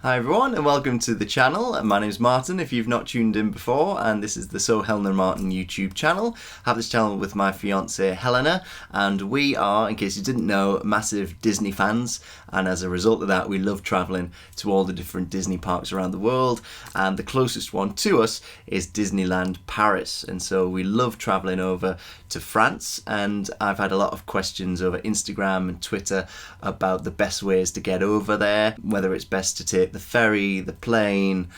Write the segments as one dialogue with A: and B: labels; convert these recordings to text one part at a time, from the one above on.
A: Hi everyone and welcome to the channel. My name is Martyn if you've not tuned in before, and this is the Helena and Martyn YouTube channel. I have this channel with my fiancée Helena, and we are, in case you didn't know, massive Disney fans, and as a result of that we love travelling to all the different Disney parks around the world, and the closest one to us is Disneyland Paris, and so we love travelling over to France. And I've had a lot of questions over Instagram and Twitter about the best ways to get over there, whether it's best to take the ferry, the plane,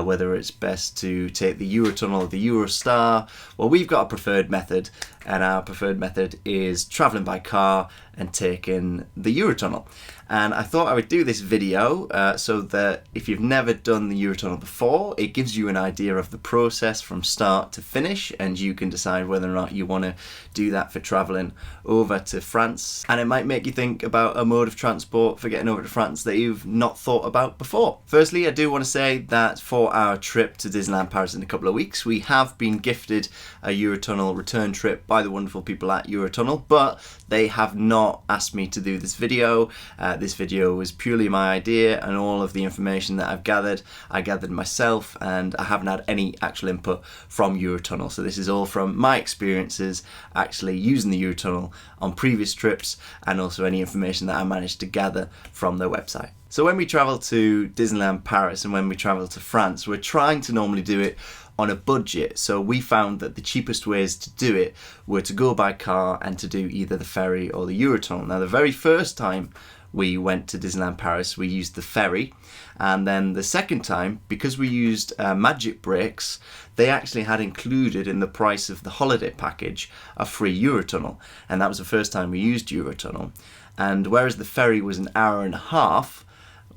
A: whether it's best to take the Eurotunnel or the Eurostar. Well, we've got a preferred method, and our preferred method is travelling by car and taking the Eurotunnel. And I thought I would do this video so that if you've never done the Eurotunnel before, it gives you an idea of the process from start to finish, and you can decide whether or not you want to do that for travelling over to France. And it might make you think about a mode of transport for getting over to France that you've not thought about before. Firstly, I do want to say that for our trip to Disneyland Paris in a couple of weeks, we have been gifted a Eurotunnel return trip by the wonderful people at Eurotunnel, but they have not asked me to do this video. This video was purely my idea, and all of the information that I gathered myself, and I haven't had any actual input from Eurotunnel. So this is all from my experiences actually using the Eurotunnel on previous trips, and also any information that I managed to gather from their website. So when we travel to Disneyland Paris and when we travel to France, we're trying to normally do it on a budget. So we found that the cheapest ways to do it were to go by car and to do either the ferry or the Eurotunnel. Now, the very first time we went to Disneyland Paris, we used the ferry, and then the second time, because we used magic breaks, they actually had included in the price of the holiday package a free Eurotunnel, and that was the first time we used Eurotunnel. And whereas the ferry was an hour and a half,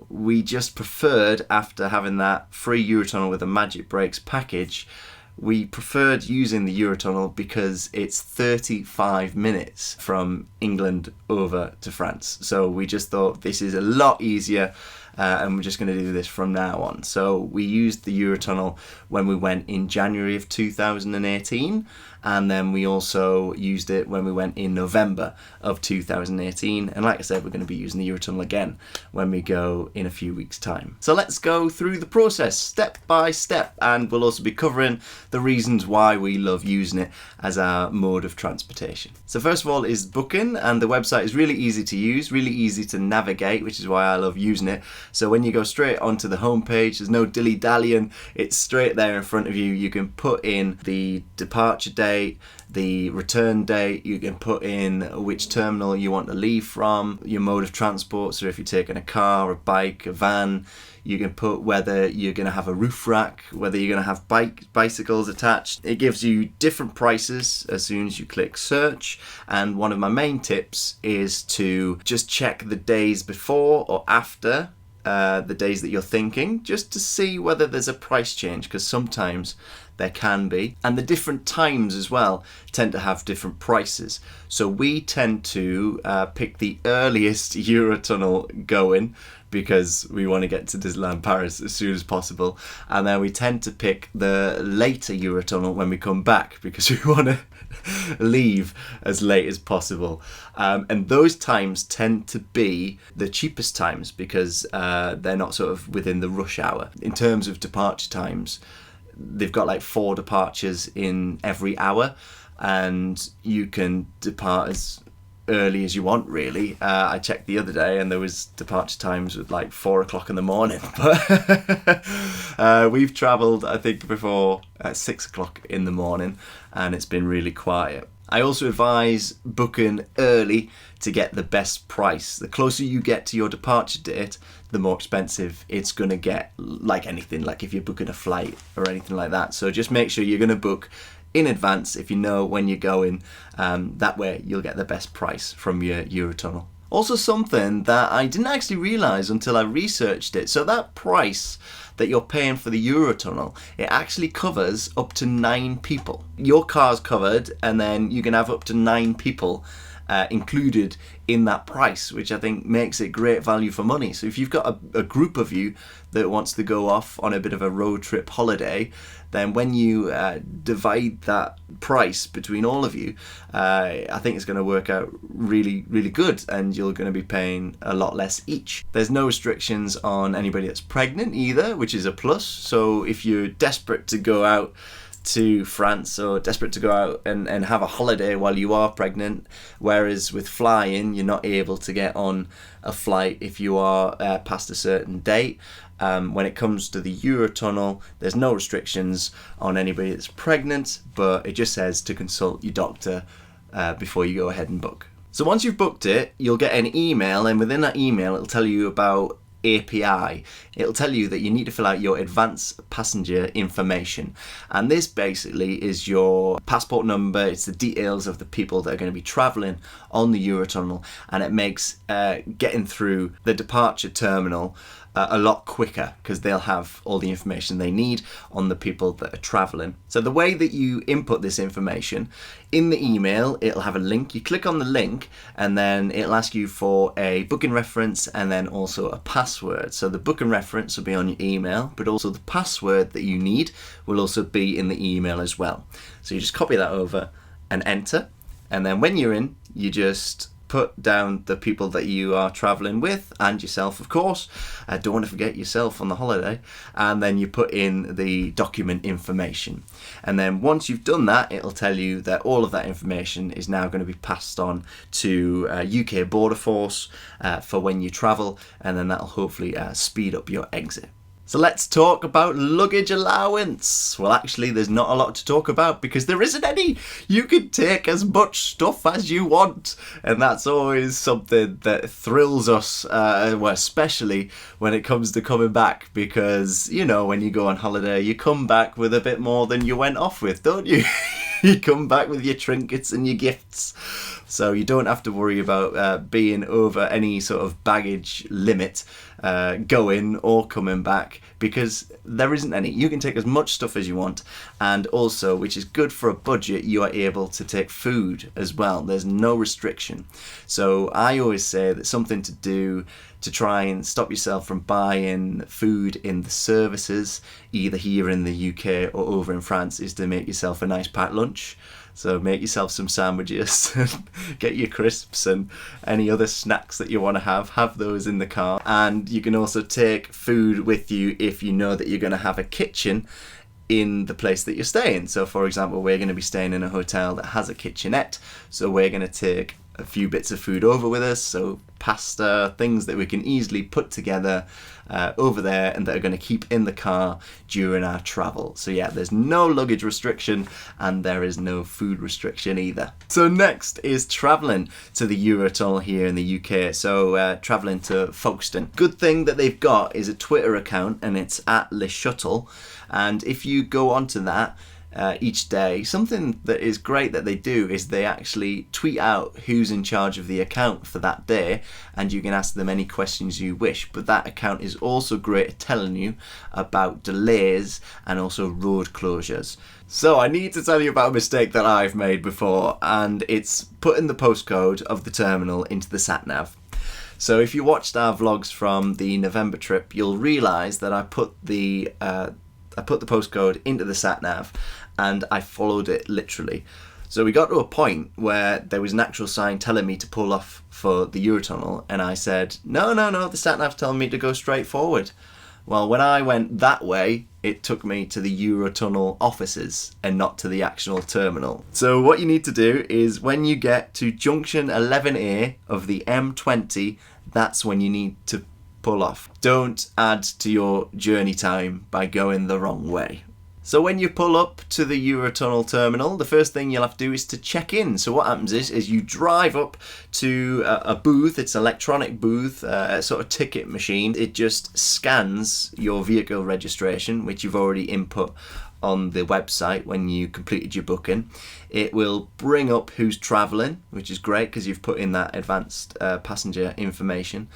A: we just preferred, after having that free Eurotunnel with a magic breaks package, we preferred using the Eurotunnel because it's 35 minutes from England over to France. So we just thought this is a lot easier, and we're just going to do this from now on. So we used the Eurotunnel when we went in January of 2018, and then we also used it when we went in November of 2018. And like I said, we're going to be using the Eurotunnel again when we go in a few weeks' time. So let's go through the process step by step, and we'll also be covering the reasons why we love using it as our mode of transportation. So first of all is booking, and the website is really easy to use, really easy to navigate, which is why I love using it. So when you go straight onto the homepage, there's no dilly-dallying, it's straight there in front of you. You can put in the departure date, the return date, you can put in which terminal you want to leave from, your mode of transport, so if you're taking a car, a bike, a van. You can put whether you're going to have a roof rack, whether you're going to have bicycles attached. It gives you different prices as soon as you click search, and one of my main tips is to just check the days before or after the days that you're thinking, just to see whether there's a price change, because sometimes there can be. And the different times as well tend to have different prices. So we tend to pick the earliest Eurotunnel going because we want to get to Disneyland Paris as soon as possible, and then we tend to pick the later Eurotunnel when we come back because we want to leave as late as possible, and those times tend to be the cheapest times because they're not sort of within the rush hour. In terms of departure times, they've got like 4 departures in every hour, and you can depart as early as you want, really. I checked the other day and there was departure times at like 4 o'clock in the morning, but we've travelled, I think, before at 6 o'clock in the morning, and it's been really quiet. I also advise booking early to get the best price. The closer you get to your departure date, the more expensive it's going to get, like anything, like if you're booking a flight or anything like that. So just make sure you're going to book in advance if you know when you're going. That way you'll get the best price from your Eurotunnel. Also, something that I didn't actually realise until I researched it, so that price that you're paying for the Eurotunnel, it actually covers up to 9 people. Your car's covered, and then you can have up to 9 people included in that price, which I think makes it great value for money. So if you've got a group of you that wants to go off on a bit of a road trip holiday, then when you divide that price between all of you, I think it's going to work out really, really good, and you're going to be paying a lot less each. There's no restrictions on anybody that's pregnant either, which is a plus. So if you're desperate to go out to France or desperate to go out and have a holiday while you are pregnant, whereas with flying you're not able to get on a flight if you are past a certain date. When it comes to the Eurotunnel, there's no restrictions on anybody that's pregnant, but it just says to consult your doctor before you go ahead and book. So once you've booked it, you'll get an email, and within that email it'll tell you about API. It'll tell you that you need to fill out your advanced passenger information, and this basically is your passport number. It's the details of the people that are going to be travelling on the Eurotunnel, and it makes getting through the departure terminal a lot quicker, because they'll have all the information they need on the people that are travelling. So the way that you input this information, in the email it'll have a link. You click on the link and then it'll ask you for a booking reference and then also a password. So the booking reference will be on your email, but also the password that you need will also be in the email as well. So you just copy that over and enter, and then when you're in, you just put down the people that you are travelling with and yourself, of course. Don't want to forget yourself on the holiday. And then you put in the document information. And then once you've done that, it'll tell you that all of that information is now going to be passed on to UK Border Force for when you travel, and then that'll hopefully speed up your exit. So let's talk about luggage allowance. Well, actually, there's not a lot to talk about because there isn't any. You can take as much stuff as you want, and that's always something that thrills us, well, especially when it comes to coming back, because, you know, when you go on holiday, you come back with a bit more than you went off with, don't you? You come back with your trinkets and your gifts. So you don't have to worry about being over any sort of baggage limit going or coming back, because there isn't any. You can take as much stuff as you want, and also, which is good for a budget, you are able to take food as well. There's no restriction. So I always say that something to do to try and stop yourself from buying food in the services, either here in the UK or over in France, is to make yourself a nice packed lunch. So make yourself some sandwiches, get your crisps and any other snacks that you want to have those in the car. And you can also take food with you if you know that you're going to have a kitchen in the place that you're staying. So for example, we're going to be staying in a hotel that has a kitchenette, so we're going to take a few bits of food over with us, so pasta, things that we can easily put together over there and that are going to keep in the car during our travel. So yeah, there's no luggage restriction and there is no food restriction either. So next is travelling to the Eurotunnel here in the UK. So travelling to Folkestone. Good thing that they've got is a Twitter account, and it's at Shuttle, and if you go onto that each day, something that is great that they do is they actually tweet out who's in charge of the account for that day, and you can ask them any questions you wish. But that account is also great at telling you about delays and also road closures. So I need to tell you about a mistake that I've made before, and it's putting the postcode of the terminal into the sat-nav. So if you watched our vlogs from the November trip, you'll realise that I put the postcode into the sat-nav and I followed it literally. So we got to a point where there was an actual sign telling me to pull off for the Eurotunnel, and I said, no, the sat-nav's telling me to go straight forward. Well, when I went that way, it took me to the Eurotunnel offices and not to the actual terminal. So what you need to do is when you get to junction 11A of the M20, that's when you need to pull off. Don't add to your journey time by going the wrong way. So when you pull up to the Eurotunnel terminal, the first thing you'll have to do is to check in. So what happens is you drive up to a booth. It's an electronic booth, a sort of ticket machine. It just scans your vehicle registration, which you've already input on the website when you completed your booking. It will bring up who's travelling, which is great because you've put in that advanced passenger information,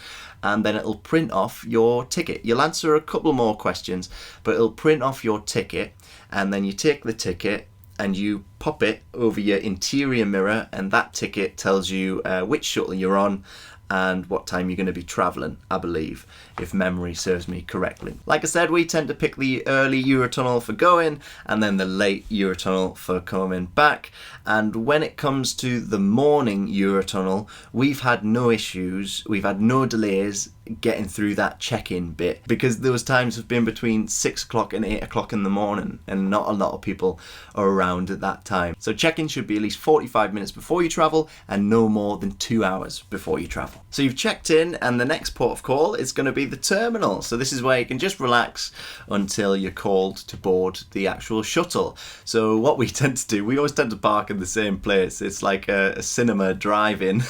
A: and then it'll print off your ticket. You'll answer a couple more questions, but it'll print off your ticket, and then you take the ticket and you pop it over your interior mirror, and that ticket tells you which shuttle you're on and what time you're going to be travelling, I believe, if memory serves me correctly. Like I said, we tend to pick the early Eurotunnel for going and then the late Eurotunnel for coming back. And when it comes to the morning Eurotunnel, we've had no issues, we've had no delays getting through that check-in bit, because those times have been between 6 o'clock and 8 o'clock in the morning, and not a lot of people are around at that time. So check-in should be at least 45 minutes before you travel and no more than 2 hours before you travel. So you've checked in, and the next port of call is going to be the terminal. So this is where you can just relax until you're called to board the actual shuttle. So what we tend to do, we always tend to park in the same place. It's like a cinema drive-in.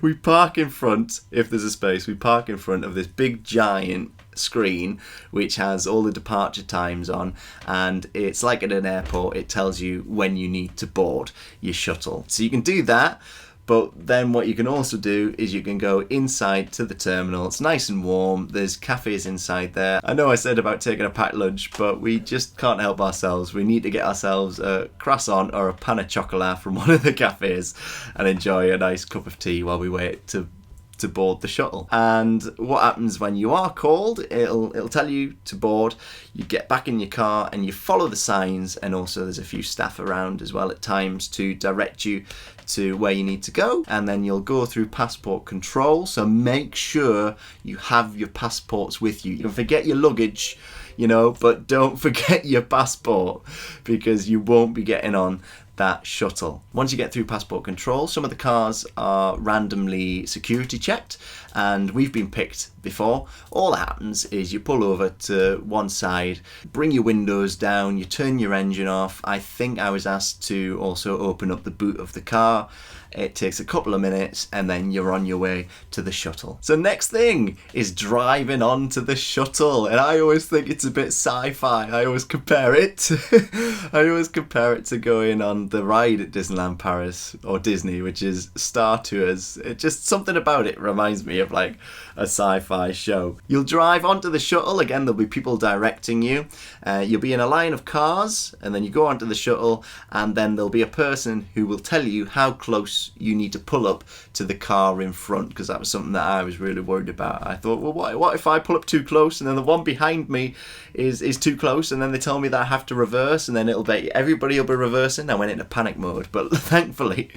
A: We park in front, if there's a space, we park in front of this big giant screen which has all the departure times on, and it's like at an airport, it tells you when you need to board your shuttle. So you can do that, but then what you can also do is you can go inside to the terminal. It's nice and warm, there's cafes inside there. I know I said about taking a packed lunch, but we just can't help ourselves. We need to get ourselves a croissant or a pain au chocolat from one of the cafes and enjoy a nice cup of tea while we wait to board the shuttle. And what happens when you are called, it'll tell you to board. You get back in your car and you follow the signs, and also there's a few staff around as well at times to direct you to where you need to go. And then you'll go through passport control, so make sure you have your passports with you. You can forget your luggage, but don't forget your passport, because you won't be getting on that shuttle. Once you get through passport control, some of the cars are randomly security checked, and we've been picked before. All that happens is you pull over to one side, bring your windows down, you turn your engine off. I think I was asked to also open up the boot of the car. It takes a couple of minutes and then you're on your way to the shuttle. So next thing is driving onto the shuttle, and I always think it's a bit sci-fi. I always compare it to going on the ride at Disneyland Paris or Disney, which is Star Tours. It just, something about it reminds me of like a sci-fi show. You'll drive onto the shuttle. Again, there'll be people directing you. You'll be in a line of cars, and then you go onto the shuttle, and then there'll be a person who will tell you how close you need to pull up to the car in front, because that was something that I was really worried about. I thought, well, what if I pull up too close and then the one behind me is too close, and then they tell me that I have to reverse, and then everybody will be reversing. I went into panic mode, but thankfully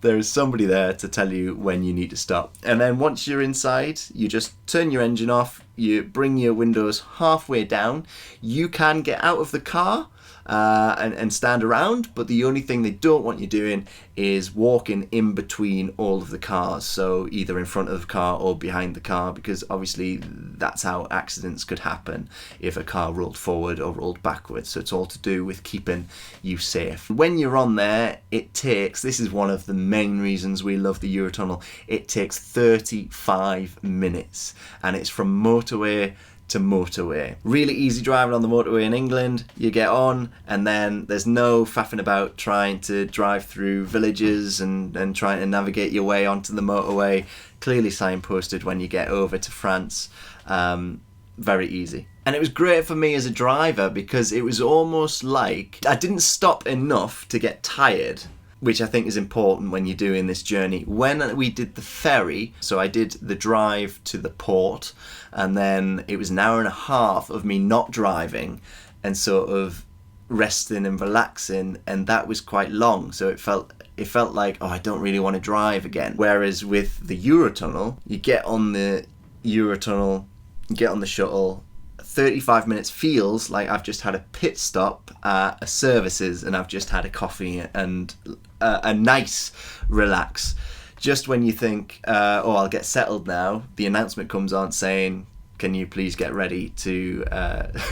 A: there is somebody there to tell you when you need to stop. And then once you're inside, you just turn your engine off, you bring your windows halfway down. You can get out of the car and stand around, but the only thing they don't want you doing is walking in between all of the cars, so either in front of the car or behind the car, because obviously that's how accidents could happen if a car rolled forward or rolled backwards. So it's all to do with keeping you safe. When you're on there, this is one of the main reasons we love the Eurotunnel, it takes 35 minutes, and it's from motorway to motorway. Really easy driving on the motorway in England. You get on, and then there's no faffing about trying to drive through villages and trying to navigate your way onto the motorway. Clearly signposted when you get over to France. Very easy. And it was great for me as a driver, because it was almost like I didn't stop enough to get tired, which I think is important when you're doing this journey. When we did the ferry, so I did the drive to the port, and then it was an hour and a half of me not driving and sort of resting and relaxing, and that was quite long. So it felt like, I don't really want to drive again. Whereas with the Eurotunnel, you get on the Eurotunnel, you get on the shuttle, 35 minutes feels like I've just had a pit stop at a services, and I've just had a coffee and a nice relax. Just when you think, I'll get settled now, the announcement comes on saying, can you please get ready to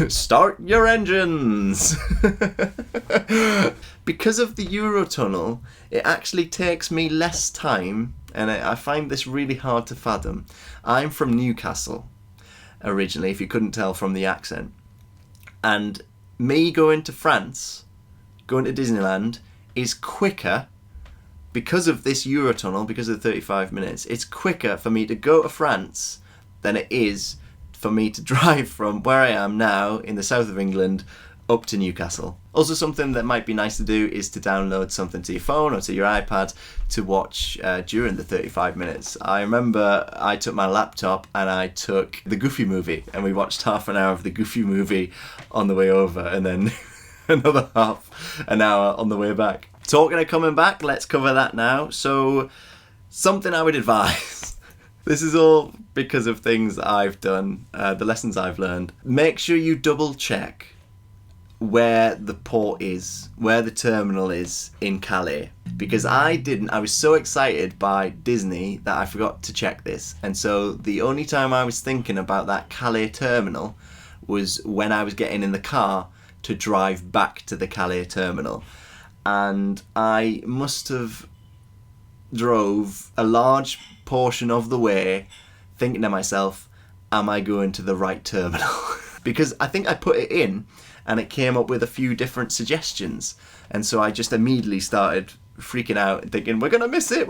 A: start your engines? Because of the Eurotunnel, it actually takes me less time, and I find this really hard to fathom. I'm from Newcastle originally, if you couldn't tell from the accent, and me going to France, going to Disneyland, is quicker because of this Eurotunnel, because of the 35 minutes. It's quicker for me to go to France than it is for me to drive from where I am now in the south of England up to Newcastle. Also, something that might be nice to do is to download something to your phone or to your iPad to watch during the 35 minutes. I remember I took my laptop and I took the Goofy movie, and we watched half an hour of the Goofy movie on the way over, and then another half an hour on the way back. Talking of coming back, let's cover that now. So, something I would advise. This is all because of things that I've done, the lessons I've learned. Make sure you double check where the port is, where the terminal is in Calais. Because I was so excited by Disney that I forgot to check this. And so the only time I was thinking about that Calais terminal was when I was getting in the car to drive back to the Calais terminal. And I must have drove a large portion of the way thinking to myself, am I going to the right terminal? Because I think I put it in and it came up with a few different suggestions. And so I just immediately started freaking out and thinking, we're going to miss it,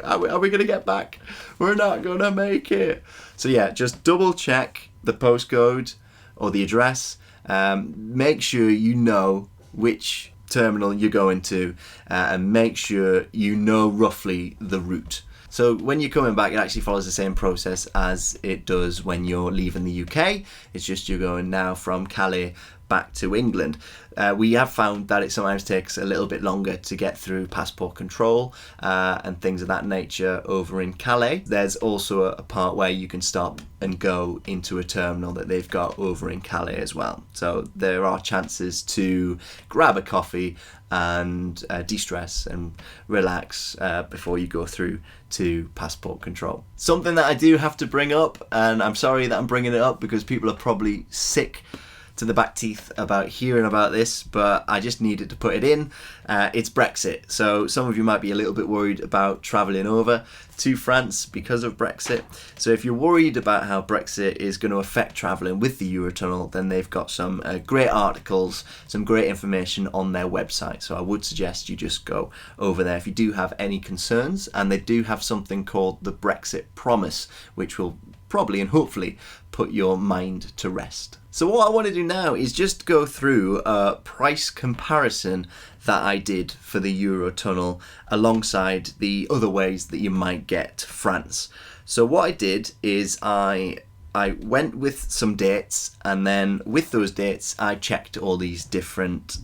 A: are we going to get back? We're not going to make it. So yeah, just double check the postcode or the address. Make sure you know which terminal you're going to, and make sure you know roughly the route. So when you're coming back, it actually follows the same process as it does when you're leaving the UK. It's just you're going now from Calais back to England. We have found that it sometimes takes a little bit longer to get through passport control and things of that nature over in Calais. There's also a part where you can stop and go into a terminal that they've got over in Calais as well. So there are chances to grab a coffee and de-stress and relax before you go through to passport control. Something that I do have to bring up, and I'm sorry that I'm bringing it up because people are probably sick to the back teeth about hearing about this, but I just needed to put it in. It's Brexit. So some of you might be a little bit worried about travelling over to France because of Brexit. So if you're worried about how Brexit is going to affect travelling with the Eurotunnel, then they've got some great articles, some great information on their website. So I would suggest you just go over there if you do have any concerns. And they do have something called the Brexit Promise, which will probably and hopefully put your mind to rest. So what I want to do now is just go through a price comparison that I did for the Eurotunnel alongside the other ways that you might get to France. So what I did is I went with some dates, and then with those dates I checked all these different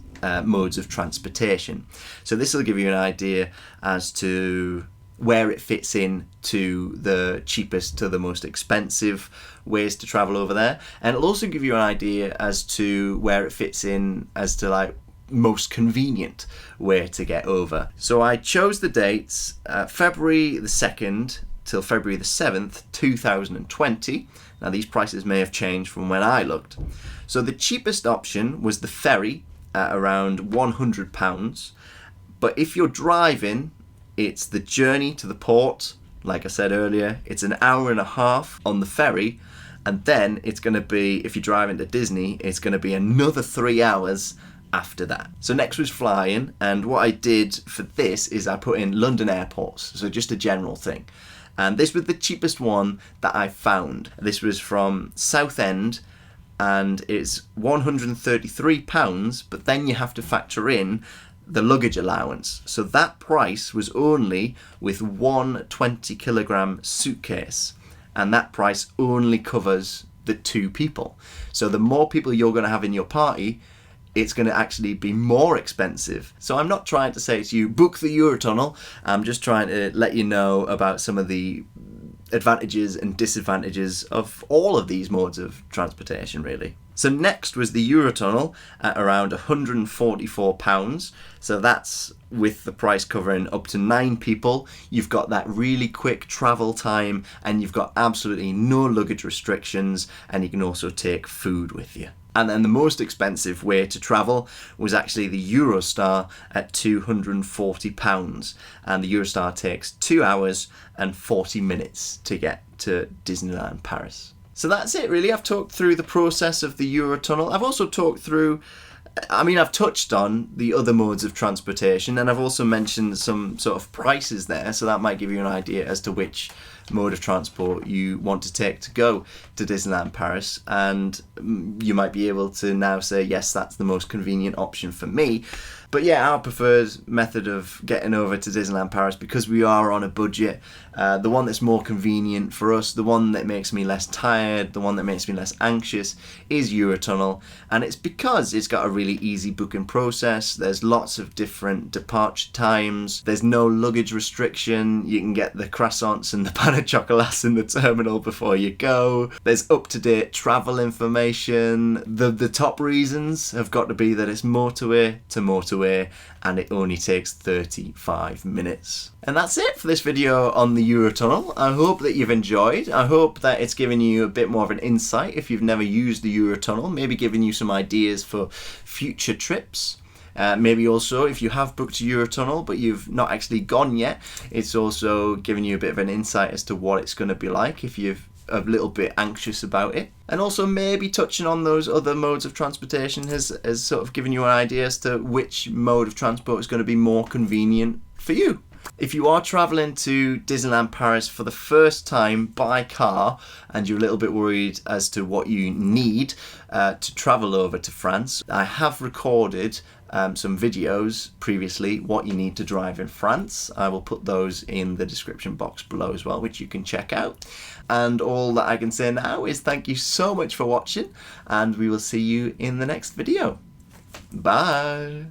A: modes of transportation. So this will give you an idea as to where it fits in to the cheapest to the most expensive ways to travel over there, and it'll also give you an idea as to where it fits in as to like most convenient way to get over. So I chose the dates February the 2nd till February the 7th 2020. Now these prices may have changed from when I looked. So the cheapest option was the ferry at around £100, but if you're driving, it's the journey to the port. Like I said earlier, it's an hour and a half on the ferry, and then it's going to be, if you're driving to Disney, it's going to be another 3 hours after that. So next was flying, and what I did for this is I put in London airports, so just a general thing. And this was the cheapest one that I found. This was from Southend, and it's £133, but then you have to factor in the luggage allowance. So that price was only with one 20-kilogram suitcase, and that price only covers the 2 people. So the more people you're going to have in your party, it's going to actually be more expensive. So I'm not trying to say to you, book the Eurotunnel. I'm just trying to let you know about some of the advantages and disadvantages of all of these modes of transportation, really. So next was the Eurotunnel at around £144. So that's with the price covering up to 9 people. You've got that really quick travel time, and you've got absolutely no luggage restrictions, and you can also take food with you. And then the most expensive way to travel was actually the Eurostar at £240. And the Eurostar takes 2 hours and 40 minutes to get to Disneyland Paris. So that's it really. I've talked through the process of the Eurotunnel. I've also talked through, I've touched on the other modes of transportation, and I've also mentioned some sort of prices there, so that might give you an idea as to which mode of transport you want to take to go to Disneyland Paris, and you might be able to now say, yes, that's the most convenient option for me. But yeah, our preferred method of getting over to Disneyland Paris, because we are on a budget, the one that's more convenient for us, the one that makes me less tired, the one that makes me less anxious, is Eurotunnel. And it's because it's got a really easy booking process. There's lots of different departure times. There's no luggage restriction. You can get the croissants and the pan of chocolats in the terminal before you go. There's up-to-date travel information. The top reasons have got to be that it's motorway to motorway, and it only takes 35 minutes. And that's it for this video on the Eurotunnel. I hope that you've enjoyed. I hope that it's given you a bit more of an insight if you've never used the Eurotunnel, maybe giving you some ideas for future trips. Maybe also, if you have booked a Eurotunnel but you've not actually gone yet, it's also giving you a bit of an insight as to what it's going to be like if you've a little bit anxious about it. And also maybe touching on those other modes of transportation has sort of given you an idea as to which mode of transport is going to be more convenient for you. If you are travelling to Disneyland Paris for the first time by car and you're a little bit worried as to what you need to travel over to France, I have recorded some videos previously, what you need to drive in France. I will put those in the description box below as well, which you can check out. And all that I can say now is thank you so much for watching, and we will see you in the next video. Bye!